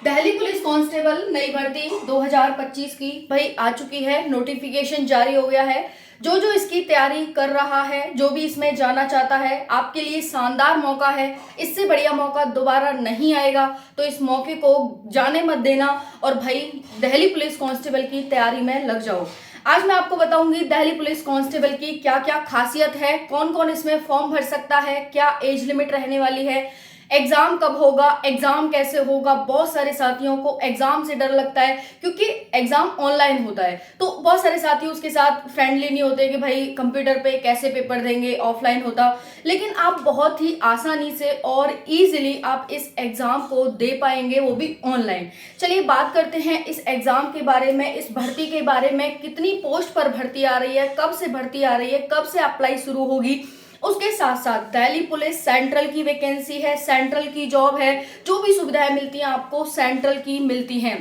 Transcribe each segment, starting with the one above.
Delhi police constable नई भर्ती 2025 की भाई आ चुकी है। नोटिफिकेशन जारी हो गया है। जो जो इसकी तैयारी कर रहा है, जो भी इसमें जाना चाहता है, आपके लिए शानदार मौका है। इससे बढ़िया मौका दोबारा नहीं आएगा, तो इस मौके को जाने मत देना और भाई दिल्ली पुलिस कांस्टेबल की तैयारी में लग जाओ। आज मैं आपको बताऊंगी दिल्ली पुलिस कांस्टेबल की क्या क्या खासियत है, कौन कौन इसमें फॉर्म भर सकता है, क्या एज लिमिट रहने वाली है, एग्जाम कब होगा, एग्जाम कैसे होगा। बहुत सारे साथियों को एग्जाम से डर लगता है क्योंकि एग्जाम ऑनलाइन होता है, तो बहुत सारे साथी उसके साथ फ्रेंडली नहीं होते कि भाई कंप्यूटर पे कैसे पेपर देंगे, ऑफलाइन होता। लेकिन आप बहुत ही आसानी से और इजीली आप इस एग्जाम को दे पाएंगे, वो भी ऑनलाइन। चलिए बात करते हैं इस एग्जाम के बारे में, इस भर्ती के बारे में। कितनी पोस्ट पर भर्ती आ रही है, कब से भर्ती आ रही है, कब से अप्लाई शुरू होगी। उसके साथ साथ दिल्ली पुलिस सेंट्रल की वैकेंसी है, सेंट्रल की जॉब है। जो भी सुविधाएं मिलती हैं आपको सेंट्रल की मिलती हैं।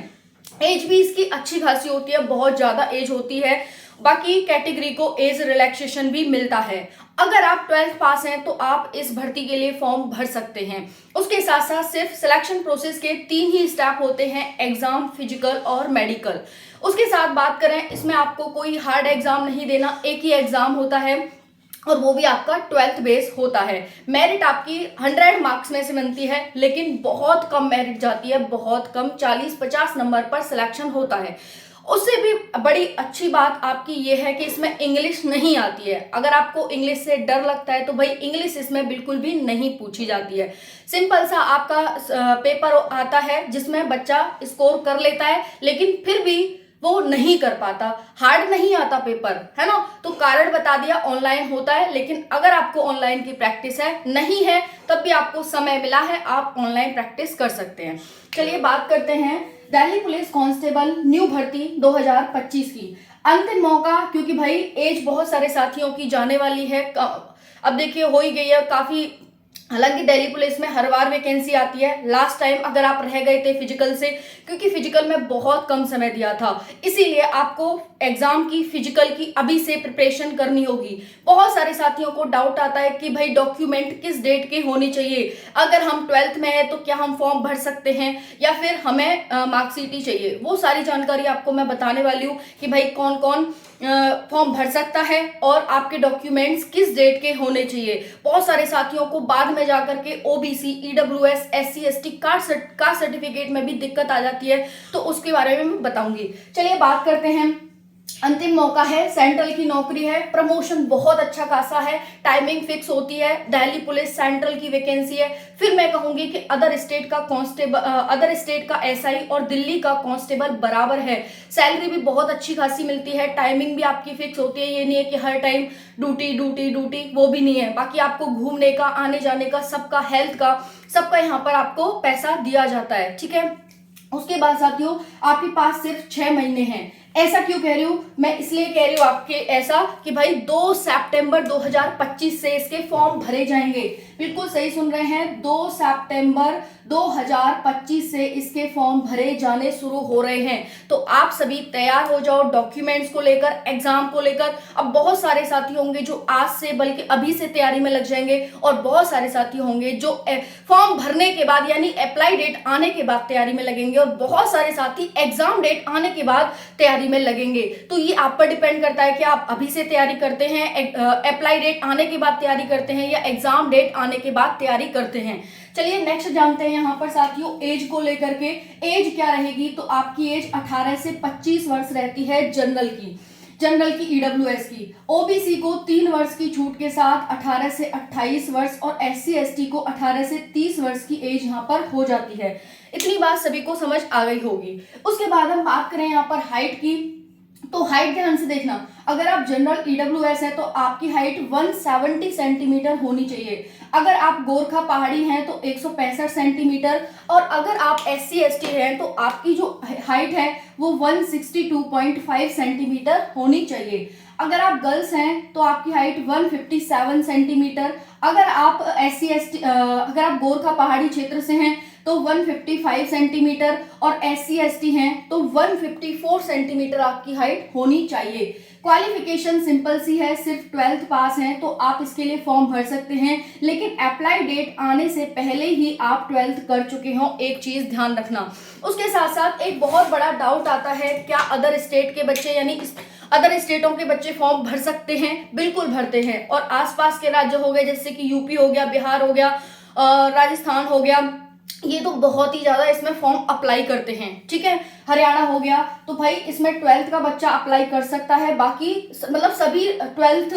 एज भी इसकी अच्छी खासी होती है, बहुत ज्यादा एज होती है। बाकी कैटेगरी को एज रिलैक्सेशन भी मिलता है। अगर आप 12th पास हैं तो आप इस भर्ती के लिए फॉर्म भर सकते हैं। उसके साथ साथ सिर्फ सिलेक्शन प्रोसेस के 3 ही स्टेप होते हैं, एग्जाम, फिजिकल और मेडिकल। उसके साथ बात करें, इसमें आपको कोई हार्ड एग्जाम नहीं देना, एक ही एग्जाम होता है और वो भी आपका 12th बेस होता है। मेरिट आपकी 100 मार्क्स में से बनती है, लेकिन बहुत कम मेरिट जाती है, बहुत कम, 40-50 नंबर पर सिलेक्शन होता है। उससे भी बड़ी अच्छी बात आपकी ये है कि इसमें इंग्लिश नहीं आती है। अगर आपको इंग्लिश से डर लगता है तो भाई इंग्लिश इसमें बिल्कुल भी नहीं पूछी जाती है। सिंपल सा आपका पेपर आता है जिसमें बच्चा स्कोर कर लेता है, लेकिन फिर भी वो नहीं कर पाता, हार्ड नहीं आता पेपर, है ना। तो कारण बता दिया, ऑनलाइन होता है। लेकिन अगर आपको ऑनलाइन की प्रैक्टिस है, नहीं है, तब भी आपको समय मिला है, आप ऑनलाइन प्रैक्टिस कर सकते हैं। चलिए बात करते हैं दिल्ली पुलिस कांस्टेबल न्यू भर्ती 2025 की। अंतिम मौका, क्योंकि भाई एज बहुत सारे साथियों की जाने वाली है। अब देखिए हो ही गई है काफी। हालांकि दिल्ली पुलिस में हर बार वैकेंसी आती है। लास्ट टाइम अगर आप रह गए थे फिजिकल से, क्योंकि फिजिकल में बहुत कम समय दिया था, इसीलिए आपको एग्जाम की, फिजिकल की अभी से प्रिपरेशन करनी होगी। बहुत सारे साथियों को डाउट आता है कि भाई डॉक्यूमेंट किस डेट के होने चाहिए, अगर हम 12th में है तो क्या हम फॉर्म भर सकते हैं या फिर हमें मार्कशीट ही चाहिए। वो सारी जानकारी आपको मैं बताने वाली हूँ कि भाई कौन कौन फॉर्म भर सकता है और आपके डॉक्यूमेंट्स किस डेट के होने चाहिए। बहुत सारे साथियों को बाद में जाकर के OBC, EWS, SC, ST caste certificate में भी दिक्कत आ जाती है, तो उसके बारे में मैं बताऊंगी। चलिए बात करते हैं। अंतिम मौका है, सेंट्रल की नौकरी है, प्रमोशन बहुत अच्छा खासा है, टाइमिंग फिक्स होती है। दिल्ली पुलिस सेंट्रल की वैकेंसी है। फिर मैं कहूंगी कि अदर स्टेट का कांस्टेबल, अदर स्टेट का एसआई और दिल्ली का कांस्टेबल बराबर है। सैलरी भी बहुत अच्छी खासी मिलती है, टाइमिंग भी आपकी फिक्स होती है। ये नहीं है कि हर टाइम ड्यूटी ड्यूटी ड्यूटी, वो भी नहीं है। बाकी आपको घूमने का, आने जाने का, सबका, हेल्थ का, सबका यहाँ पर आपको पैसा दिया जाता है, ठीक है। उसके बाद साथियों आपके पास सिर्फ 6 महीने हैं। ऐसा क्यों कह रही हूं मैं, इसलिए कह रही हूं आपके ऐसा कि भाई 2 सितंबर 2025 से इसके फॉर्म भरे जाएंगे। बिल्कुल सही सुन रहे हैं, 2 सितंबर 2025 से इसके फॉर्म भरे जाने शुरू हो रहे हैं। तो आप सभी तैयार हो जाओ डॉक्यूमेंट्स को लेकर, एग्जाम को लेकर। अब बहुत सारे साथी होंगे जो आज से बल्कि अभी से तैयारी में लग जाएंगे, और बहुत सारे साथी होंगे जो फॉर्म भरने के बाद यानी अप्लाई डेट आने के बाद तैयारी में लगेंगे, और बहुत सारे साथी एग्जाम डेट आने के बाद तैयारी में लगेंगे। तो ये आप पर डिपेंड करता है कि आप अभी से तैयारी करते हैं, अप्लाई डेट आने के बाद तैयारी करते हैं, या एग्जाम डेट आने के बाद तैयारी करते हैं। चलिए नेक्स्ट जानते हैं यहाँ पर साथियों एज को लेकर के। एज क्या रहेगी, तो आपकी एज 18 से 25 वर्ष रहती है जनरल की, जनरल की, ईडब्ल्यूएस की। ओबीसी को 3 वर्ष की छूट के साथ 18 से 28 वर्ष, और एससी एसटी को 18 से 30 वर्ष की एज यहाँ पर हो जाती है। इतनी बात सभी को समझ आ गई होगी। उसके बाद हम बात करें यहाँ पर हाइट की, तो हाइट ध्यान से देखना। अगर आप जनरल ईडब्ल्यूएस है तो आपकी हाइट 170 सेंटीमीटर होनी चाहिए। अगर आप गोरखा पहाड़ी हैं तो 165 सेंटीमीटर, और अगर आप एससी एसटी हैं तो आपकी जो हाइट है वो 162.5 सेंटीमीटर होनी चाहिए। अगर आप गर्ल्स हैं तो आपकी हाइट 157 सेंटीमीटर। अगर आप एससी एसटी, अगर आप गोरखा पहाड़ी क्षेत्र से हैं तो 155 सेंटीमीटर, और एससी एसटी हैं तो 154 सेंटीमीटर आपकी हाइट होनी चाहिए। क्वालिफिकेशन सिंपल सी है, सिर्फ 12th पास हैं तो आप इसके लिए फॉर्म भर सकते हैं, लेकिन अप्लाई डेट आने से पहले ही आप 12th कर चुके हो, एक चीज ध्यान रखना। उसके साथ साथ एक बहुत बड़ा डाउट आता है, क्या अदर स्टेट के बच्चे यानी अदर स्टेटों के बच्चे फॉर्म भर सकते हैं? बिल्कुल भरते हैं। और आसपास के राज्य हो गए जैसे कि यूपी हो गया, बिहार हो गया, राजस्थान हो गया, ये तो बहुत ही ज्यादा इसमें फॉर्म अप्लाई करते हैं। ठीक है, हरियाणा हो गया, तो भाई इसमें 12th का बच्चा अप्लाई कर सकता है, बाकी मतलब सभी 12th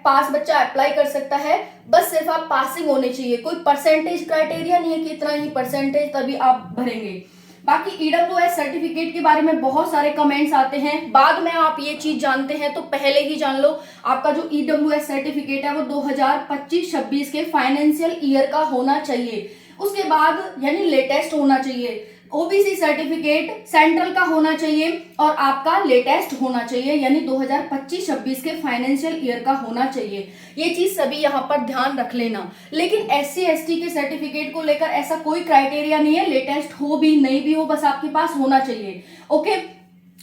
पास बच्चा अप्लाई कर सकता है। बस सिर्फ आप पासिंग होने चाहिए, कोई परसेंटेज क्राइटेरिया नहीं है कि इतना ही परसेंटेज तभी आप भरेंगे। बाकी ईडब्ल्यूएस सर्टिफिकेट के बारे में बहुत सारे कमेंट्स आते हैं, बाद में आप ये चीज जानते हैं तो पहले ही जान लो, आपका जो ईडब्ल्यूएस सर्टिफिकेट है वो 2025-26 के फाइनेंशियल ईयर का होना चाहिए। उसके बाद यानी लेटेस्ट होना चाहिए। ओबीसी सर्टिफिकेट सेंट्रल का होना चाहिए और आपका लेटेस्ट होना चाहिए, यानी 2025-26 के फाइनेंशियल ईयर का होना चाहिए। ये चीज सभी यहाँ पर ध्यान रख लेना। लेकिन एससी एसटी के सर्टिफिकेट को लेकर ऐसा कोई क्राइटेरिया नहीं है, लेटेस्ट हो भी नहीं भी हो, बस आपके पास होना चाहिए। ओके,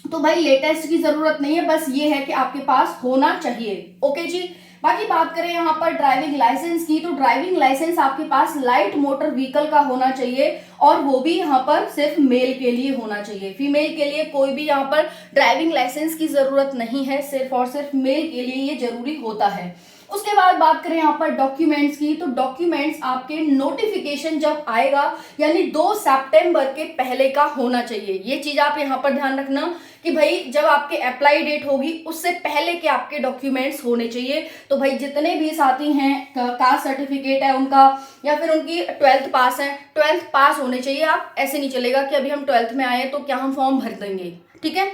तो भाई लेटेस्ट की जरूरत नहीं है, बस ये है कि आपके पास होना चाहिए। ओके जी। बाकी बात करें यहाँ पर ड्राइविंग लाइसेंस की, तो ड्राइविंग लाइसेंस आपके पास लाइट मोटर व्हीकल का होना चाहिए और वो भी यहाँ पर सिर्फ मेल के लिए होना चाहिए। फीमेल के लिए कोई भी यहाँ पर ड्राइविंग लाइसेंस की जरूरत नहीं है, सिर्फ और सिर्फ मेल के लिए ये जरूरी होता है। उसके बाद बात करें यहाँ पर डॉक्यूमेंट्स की, तो डॉक्यूमेंट्स आपके नोटिफिकेशन जब आएगा यानी 2 सितंबर के पहले का होना चाहिए। ये चीज आप यहाँ पर ध्यान रखना कि भाई जब आपके अप्लाई डेट होगी उससे पहले के आपके डॉक्यूमेंट्स होने चाहिए। तो भाई जितने भी साथी हैं, कास्ट सर्टिफिकेट है उनका या फिर उनकी 12th पास है, 12th पास होने चाहिए। आप ऐसे नहीं चलेगा कि अभी हम 12th में आए तो क्या हम फॉर्म भर देंगे। ठीक है,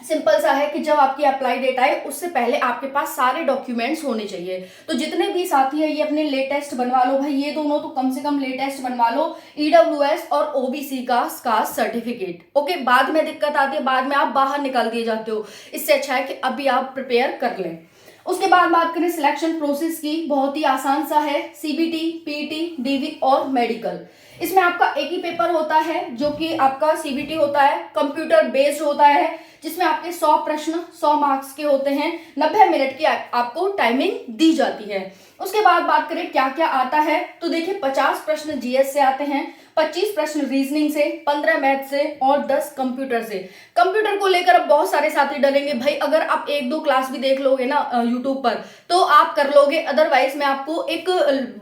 सिंपल सा है कि जब आपकी अप्लाई डेट आए उससे पहले आपके पास सारे डॉक्यूमेंट्स होने चाहिए। तो जितने भी साथी है ये अपने लेटेस्ट बनवा लो भाई, ये दोनों तो कम से कम लेटेस्ट बनवा लो, ईडब्ल्यूएस और ओबीसी का कास्ट सर्टिफिकेट। ओके, बाद में दिक्कत आती है, बाद में आप बाहर निकाल दिए जाते हो, इससे अच्छा है कि अभी आप प्रिपेयर कर लें। उसके बाद बात करें सिलेक्शन प्रोसेस की, बहुत ही आसान सा है, सीबीटी, पीटी, डीवी और मेडिकल। इसमें आपका एक ही पेपर होता है जो कि आपका सीबीटी होता है, कंप्यूटर बेस्ड होता है, जिसमें आपके 100 प्रश्न 100 मार्क्स के होते हैं, 90 मिनट की आपको टाइमिंग दी जाती है। उसके बाद बात करें क्या क्या आता है, तो देखिए 50 प्रश्न जीएस से आते हैं, 25 प्रश्न रीजनिंग से, 15 मैथ से और 10 कंप्यूटर से। कंप्यूटर को लेकर अब बहुत सारे साथी डरेंगे भाई, अगर आप 1-2 क्लास भी देख लोगे ना यूट्यूब पर तो आप कर लोगे, अदरवाइज मैं आपको एक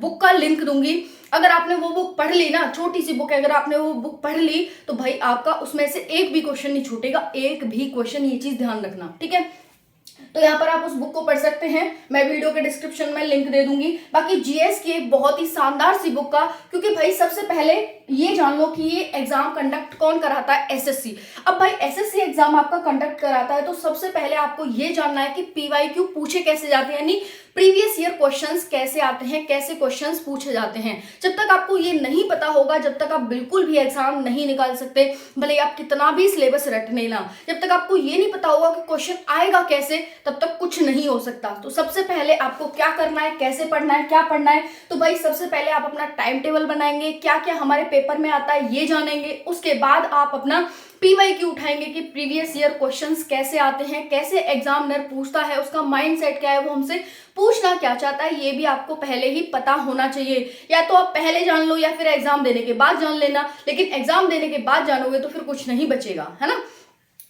बुक का लिंक दूंगी। अगर आपने वो बुक पढ़ ली ना, छोटी सी बुक है, अगर आपने वो बुक पढ़ ली तो भाई आपका उसमें से एक भी क्वेश्चन नहीं छूटेगा, एक भी क्वेश्चन, ये चीज ध्यान रखना। ठीक है, तो यहाँ पर आप उस बुक को पढ़ सकते हैं, मैं वीडियो के डिस्क्रिप्शन में लिंक दे दूंगी। बाकी जीएस की एक बहुत ही शानदार सी बुक का, क्योंकि भाई सबसे पहले ये जान लो कि ये एग्जाम कंडक्ट कौन कराता है, एसएससी। अब भाई एसएससी एग्जाम आपका कंडक्ट कराता है तो सबसे पहले आपको ये जानना है कि पीवाईक्यू पूछे कैसे जाते हैं, यानी प्रीवियस ईयर क्वेश्चंस कैसे आते हैं, कैसे क्वेश्चंस पूछे जाते हैं। जब तक आपको ये नहीं पता होगा, जब तक आप बिल्कुल भी एग्जाम नहीं निकाल सकते, भले आप कितना भी सिलेबस रट लेना, जब तक आपको ये नहीं पता होगा कि क्वेश्चन आएगा कैसे, तब तक कुछ नहीं हो सकता। तो सबसे पहले आपको क्या करना है, कैसे पढ़ना है, क्या पढ़ना है, तो भाई सबसे पहले आप अपना टाइम टेबल बनाएंगे, क्या क्या हमारे पेपर में आता है ये जानेंगे। उसके बाद आप अपना पीवाईक्यू उठाएंगे कि प्रीवियस ईयर क्वेश्चंस कैसे आते हैं, कैसे एग्जामिनर पूछता है, उसका माइंडसेट क्या है, वो हमसे पूछना क्या चाहता है, ये भी आपको पहले ही पता होना चाहिए। या तो आप पहले जान लो या फिर एग्जाम देने के बाद जान लेना, लेकिन एग्जाम देने के बाद जानोगे तो फिर कुछ नहीं बचेगा, है ना।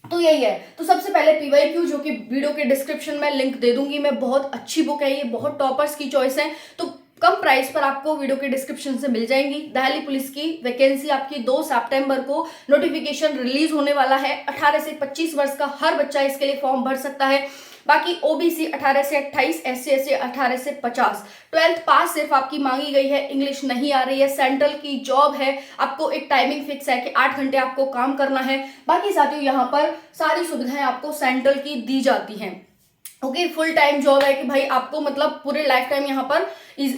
तो यही है, तो सबसे पहले पीवाईक्यू, जो कि वीडियो के डिस्क्रिप्शन में लिंक दे दूंगी मैं, बहुत अच्छी बुक है ये, बहुत टॉपर्स की चॉइस है, तो कम प्राइस पर आपको वीडियो के डिस्क्रिप्शन से मिल जाएंगी। दिल्ली पुलिस की वैकेंसी आपकी 2 सितंबर को नोटिफिकेशन रिलीज होने वाला है। 18 से 25 वर्ष का हर बच्चा इसके लिए फॉर्म भर सकता है। बाकी ओबीसी 18 से 28, एससी एसटी 18 से 50। 12th पास सिर्फ आपकी मांगी गई है, इंग्लिश नहीं आ रही है, सेंट्रल की जॉब है, आपको एक टाइमिंग फिक्स है कि 8 घंटे आपको काम करना है। बाकी साथियों यहाँ पर सारी सुविधाएं आपको सेंट्रल की दी जाती हैं। ओके, फुल टाइम जॉब है कि भाई आपको मतलब पूरे लाइफ टाइम यहाँ पर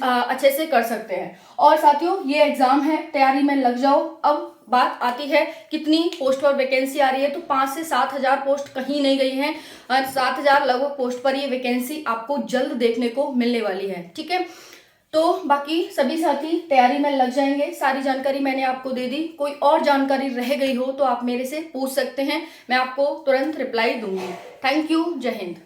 अच्छे से कर सकते हैं। और साथियों ये एग्जाम है, तैयारी में लग जाओ। अब बात आती है कितनी पोस्ट पर वैकेंसी आ रही है, तो 5 से 7 हजार पोस्ट कहीं नहीं गई हैं, 7,000 लगभग पोस्ट पर ये वैकेंसी आपको जल्द देखने को मिलने वाली है। ठीक है, तो बाकी सभी साथी तैयारी में लग जाएंगे। सारी जानकारी मैंने आपको दे दी, कोई और जानकारी रह गई हो तो आप मेरे से पूछ सकते हैं, मैं आपको तुरंत रिप्लाई दूंगी। थैंक यू, जय हिंद।